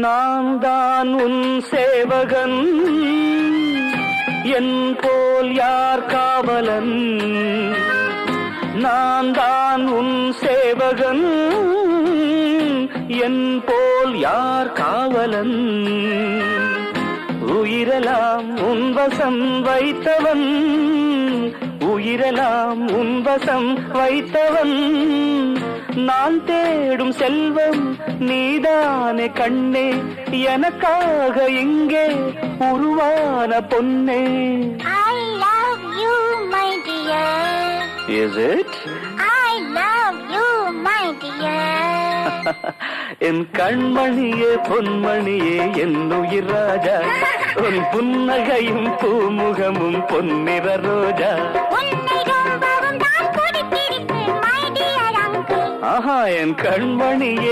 நான் தான் உன் சேவகன், என் போல் யார் காவலன். நான் தான் உன் சேவகன், என் போல் யார் காவலன். உயிரெல்லாம் உன் வசம் வைத்தவன், உயிரெல்லாம் உன் வசம் வைத்தவன். நான் தேடும் செல்வம் நீதானே கண்ணே, எனக்காக இங்கே உருவான பொன்னே. I love you, my dear. Is it? I love you, my dear. என் கண்மணியே பொன்மணியே என் உயிர் ராஜா, உன் புன்னகையும் பூமுகமும் பொன்னிற ரோஜா. உன்னை ரொம்பவும் தான் பிடித்திருப்பேன், my dear uncle. ஆஹா, என் கண்மணியே